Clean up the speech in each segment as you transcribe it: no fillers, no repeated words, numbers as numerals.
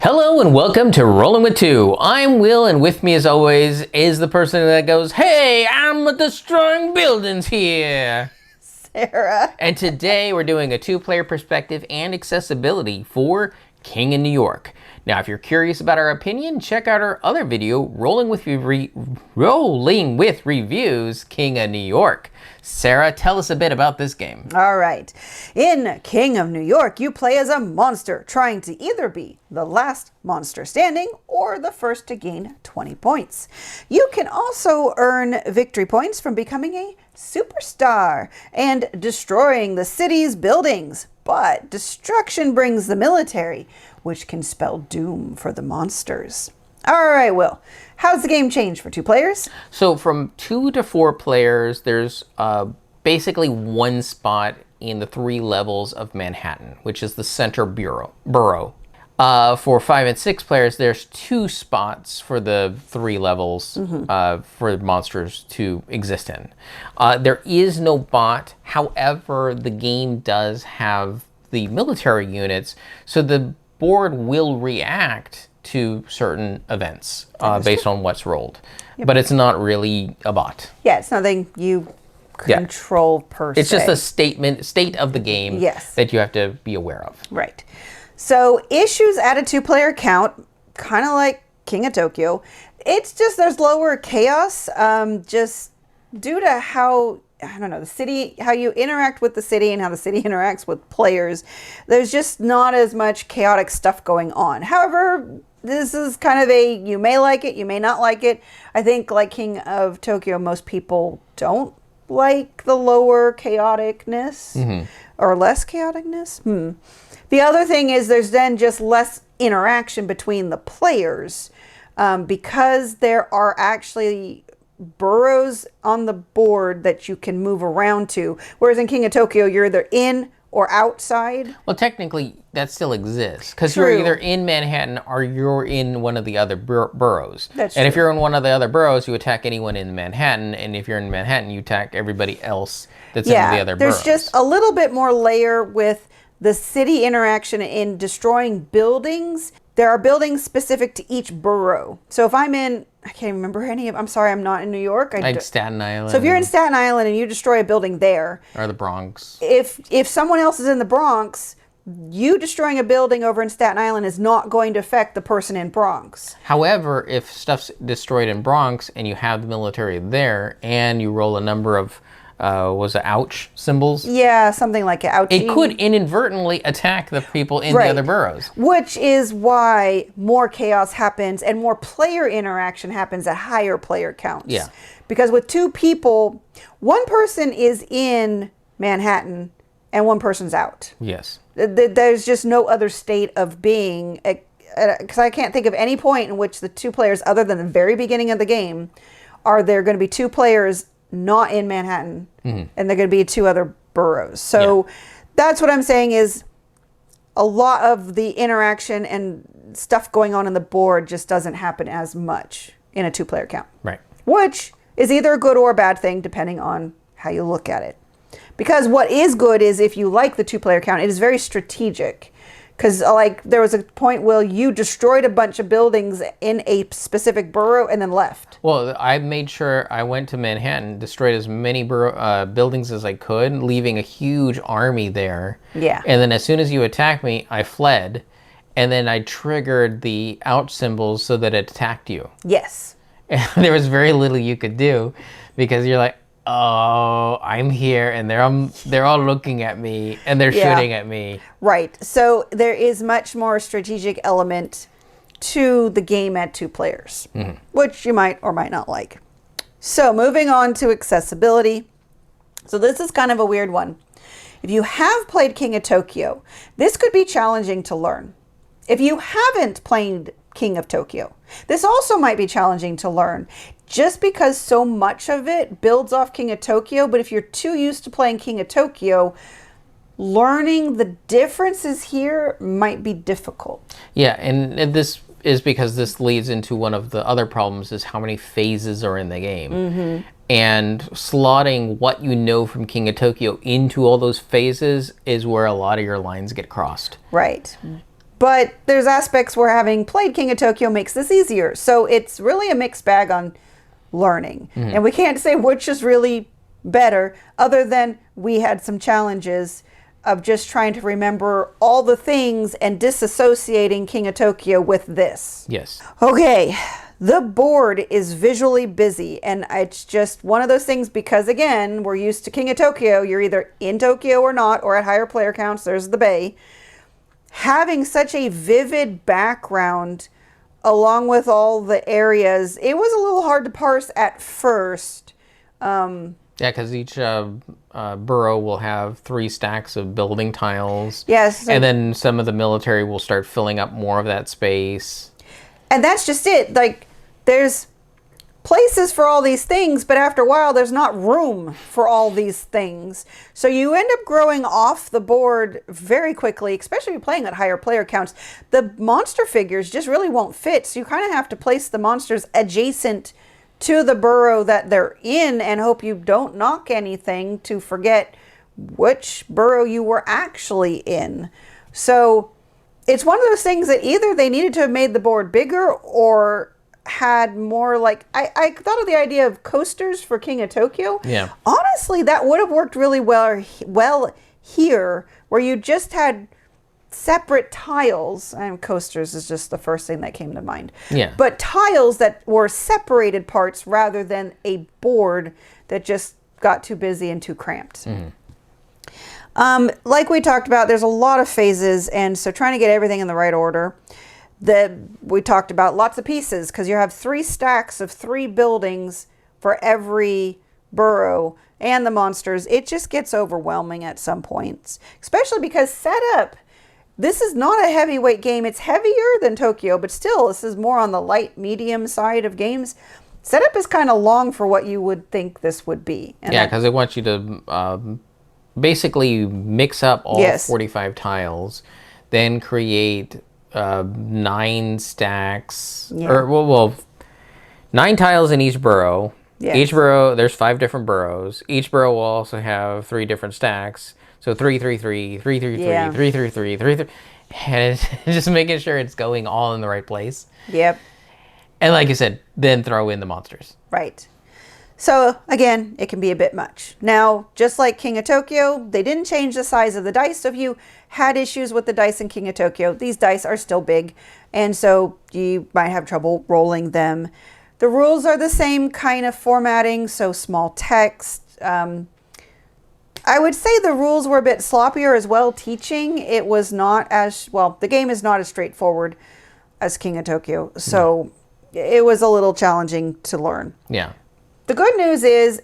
Hello and welcome to Rolling with Two. I'm Will, and with me as always is the person that goes, "Hey, I'm destroying buildings here." Sarah. And today we're doing a two-player perspective and accessibility for King of New York. Now, if you're curious about our opinion, check out our other video, Rolling with Reviews, King of New York. Sarah, tell us a bit about this game. All right. In King of New York, you play as a monster, trying to either be the last monster standing or the first to gain 20 points. You can also earn victory points from becoming a superstar and destroying the city's buildings. But destruction brings the military, which can spell doom for the monsters. All right, Will, how's the game change for two players? So from 2 to 4 players, there's basically one spot in the 3 levels of Manhattan, which is the center borough. For 5 and 6 players, there's 2 spots for the 3 levels for monsters to exist in. There is no bot. However, the game does have the military units, so the board will react to certain events based on what's rolled. Yep. But it's not really a bot. Yeah, it's nothing you control per se. It's just a state of the game that you have to be aware of. Right. So issues at a 2-player count, kind of like King of Tokyo. It's just there's lower chaos just due to how, I don't know, the city, how you interact with the city and how the city interacts with players. There's just not as much chaotic stuff going on. However, this is kind of a, you may like it, you may not like it. I think like King of Tokyo, most people don't like the lower chaoticness or less chaoticness. The other thing is there's then just less interaction between the players because there are actually boroughs on the board that you can move around to. Whereas in King of Tokyo, you're either in or outside. Well, technically, that still exists because you're either in Manhattan or you're in one of the other boroughs. That's and true. If you're in one of the other boroughs, you attack anyone in Manhattan, and if you're in Manhattan, you attack everybody else that's in the other boroughs. There's just a little bit more layer with the city interaction in destroying buildings. There are buildings specific to each borough. So if I'm in, I can't remember any of, I'm sorry, I'm not in New York. Like Staten Island. So if you're in Staten Island and you destroy a building there. Or the Bronx. If someone else is in the Bronx, you destroying a building over in Staten Island is not going to affect the person in Bronx. However, if stuff's destroyed in Bronx and you have the military there and you roll a number of was it ouch symbols? Yeah, something like it. Ouchie. It could inadvertently attack the people in the other boroughs. Which is why more chaos happens and more player interaction happens at higher player counts. Yeah. Because with 2 people, one person is in Manhattan and one person's out. Yes. There's just no other state of being, because I can't think of any point in which the 2 players, other than the very beginning of the game, are there going to be 2 players not in Manhattan, and they're going to be 2 other boroughs. So that's what I'm saying is a lot of the interaction and stuff going on the board just doesn't happen as much in a 2-player count. Right. Which is either a good or a bad thing, depending on how you look at it. Because what is good is if you like the 2-player count, it is very strategic. Because like there was a point where you destroyed a bunch of buildings in a specific borough and then left. Well, I made sure I went to Manhattan, destroyed as many buildings as I could, leaving a huge army there. Yeah. And then as soon as you attacked me, I fled. And then I triggered the ouch symbols so that it attacked you. Yes. And there was very little you could do because you're like, oh, I'm here, and they're all looking at me, and they're shooting at me. Right. So there is much more strategic element to the game at 2 players, which you might or might not like. So moving on to accessibility. So this is kind of a weird one. If you have played King of Tokyo, this could be challenging to learn. If you haven't played King of Tokyo, this also might be challenging to learn. Just because so much of it builds off King of Tokyo, but if you're too used to playing King of Tokyo, learning the differences here might be difficult. Yeah, and this is because this leads into one of the other problems is how many phases are in the game. And slotting what you know from King of Tokyo into all those phases is where a lot of your lines get crossed. Right. But there's aspects where having played King of Tokyo makes this easier. So it's really a mixed bag on learning. And we can't say which is really better, other than we had some challenges of just trying to remember all the things and disassociating King of Tokyo with this. Yes. Okay, the board is visually busy, and it's just one of those things because, again, we're used to King of Tokyo. You're either in Tokyo or not, or at higher player counts. There's the Bay. Having such a vivid background along with all the areas, it was a little hard to parse at first. Yeah, because each borough will have 3 stacks of building tiles. Yes. And then some of the military will start filling up more of that space. And that's just it. Like, there's places for all these things, but after a while, there's not room for all these things. So you end up growing off the board very quickly, especially if you're playing at higher player counts. The monster figures just really won't fit. So you kind of have to place the monsters adjacent to the borough that they're in and hope you don't knock anything to forget which borough you were actually in. So it's one of those things that either they needed to have made the board bigger or had more, like, I thought of the idea of coasters for King of Tokyo. Yeah. Honestly, that would have worked really well here, where you just had separate tiles, and coasters is just the first thing that came to mind. Yeah. But tiles that were separated parts rather than a board that just got too busy and too cramped. Like we talked about, there's a lot of phases, and so trying to get everything in the right order. We talked about lots of pieces because you have 3 stacks of 3 buildings for every borough and the monsters. It just gets overwhelming at some points, especially because setup. This is not a heavyweight game. It's heavier than Tokyo, but still, this is more on the light medium side of games. Setup is kind of long for what you would think this would be. And Yeah, because it wants you to basically mix up all Yes. 45 tiles, then create 9 stacks, Yeah. or well, 9 tiles in each borough. Yes. Each borough, there's 5 different boroughs. Each borough will also have 3 different stacks. So 3, 3, 3, 3, 3, 3, Yeah. 3, 3, 3, 3, 3. And it's just making sure it's going all in the right place. Yep. And like you said, then throw in the monsters. Right. So again, it can be a bit much. Now, just like King of Tokyo, they didn't change the size of the dice. So if you had issues with the dice in King of Tokyo, these dice are still big. And so you might have trouble rolling them. The rules are the same kind of formatting, so small text. I would say the rules were a bit sloppier as well teaching. It was not as, well, the game is not as straightforward as King of Tokyo. So it was a little challenging to learn. Yeah. The good news is,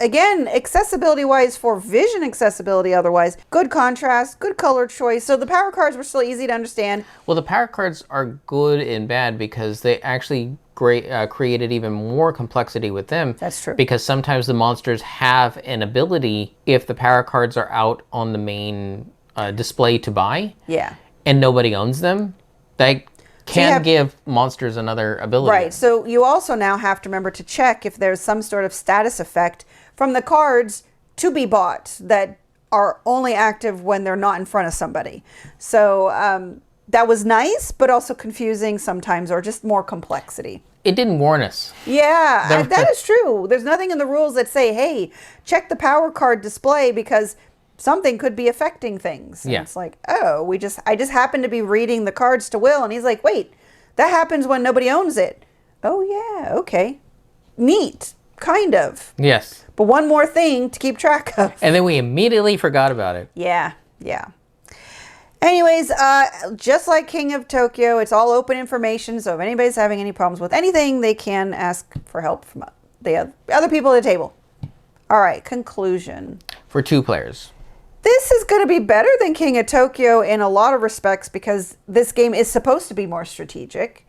again, accessibility-wise, for vision accessibility otherwise, good contrast, good color choice. So the power cards were still easy to understand. Well, the power cards are good and bad because they actually created even more complexity with them. That's true. Because sometimes the monsters have an ability if the power cards are out on the main display to buy. Yeah. And nobody owns them. They can have- give monsters another ability. Right. So you also now have to remember to check if there's some sort of status effect from the cards to be bought that are only active when they're not in front of somebody. So that was nice, but also confusing sometimes, or just more complexity. It didn't warn us. Yeah, that is true. There's nothing in the rules that say, hey, check the power card display because something could be affecting things. And Yeah. it's like, oh, I just happened to be reading the cards to Will, and he's like, wait, that happens when nobody owns it. Oh, yeah, okay. Neat, kind of. Yes. But one more thing to keep track of. And then we immediately forgot about it. Yeah. Anyways, just like King of Tokyo, it's all open information. So if anybody's having any problems with anything, they can ask for help from the other people at the table. All right, conclusion. For 2 players. This is going to be better than King of Tokyo in a lot of respects because this game is supposed to be more strategic,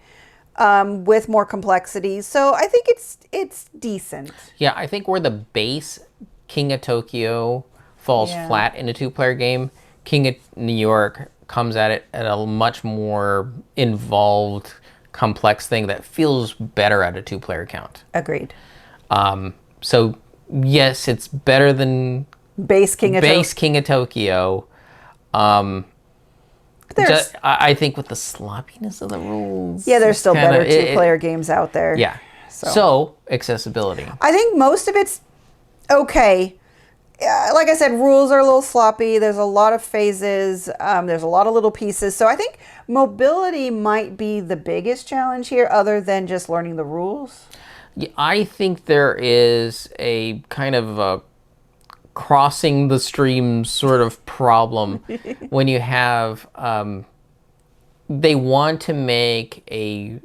with more complexity. So I think it's decent. Yeah, I think where the base King of Tokyo falls Yeah. flat in a 2-player game, King of New York comes at it at a much more involved, complex thing that feels better at a 2-player count. Agreed. So yes, it's better than Base King of Tokyo. base King of Tokyo. There's, I think with the sloppiness of the rules. yeah, there's it's still kinda- better it- two-player games out there. Yeah. So accessibility. I think most of it's okay. Like I said, rules are a little sloppy. There's a lot of phases. There's a lot of little pieces. So I think mobility might be the biggest challenge here, other than just learning the rules. Yeah, I think there is a kind of a crossing the stream sort of problem when you have they want to make a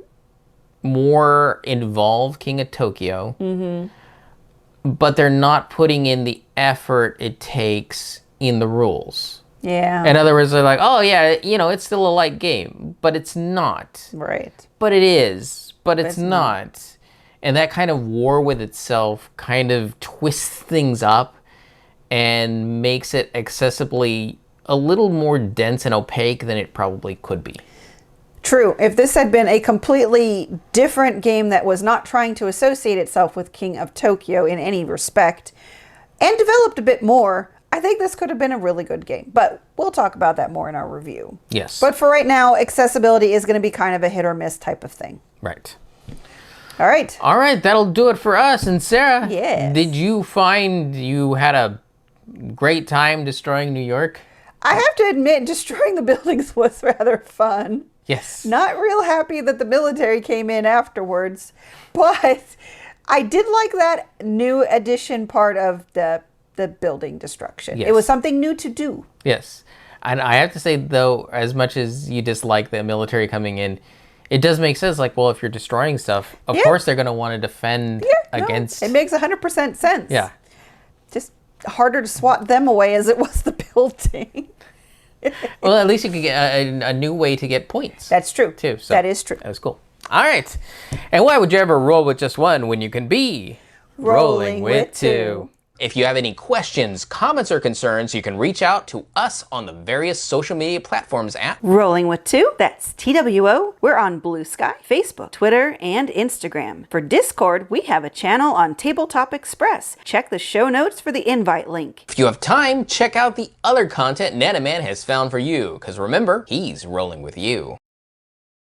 more involved King of Tokyo, but they're not putting in the effort it takes in the rules. Yeah. In other words, they're like, oh yeah, it's still a light game, but it's not. Right. But it is, but it's not. And that kind of war with itself kind of twists things up and makes it accessibly a little more dense and opaque than it probably could be. True. If this had been a completely different game that was not trying to associate itself with King of Tokyo in any respect and developed a bit more, I think this could have been a really good game. But we'll talk about that more in our review. Yes. But for right now, accessibility is going to be kind of a hit or miss type of thing. Right. All right. All right, that'll do it for us. And Sarah, Yes. did you find you had a great time destroying New York? I have to admit, destroying the buildings was rather fun. Yes. Not real happy that the military came in afterwards, but I did like that new addition part of the building destruction. Yes. It was something new to do. Yes. And I have to say, though, as much as you dislike the military coming in, it does make sense. Like, well, if you're destroying stuff, of course they're going to want to defend against... It makes 100% sense. Yeah. Just harder to swat them away as it was the building. Well, at least you could get a new way to get points. That's true. Too. So that is true. That was cool. All right. And why would you ever roll with just one when you can be Rolling with two? If you have any questions, comments, or concerns, you can reach out to us on the various social media platforms at Rolling with Two, that's TWO. We're on Blue Sky, Facebook, Twitter, and Instagram. For Discord, we have a channel on Tabletop Express. Check the show notes for the invite link. If you have time, check out the other content Nanaman has found for you, because remember, he's rolling with you.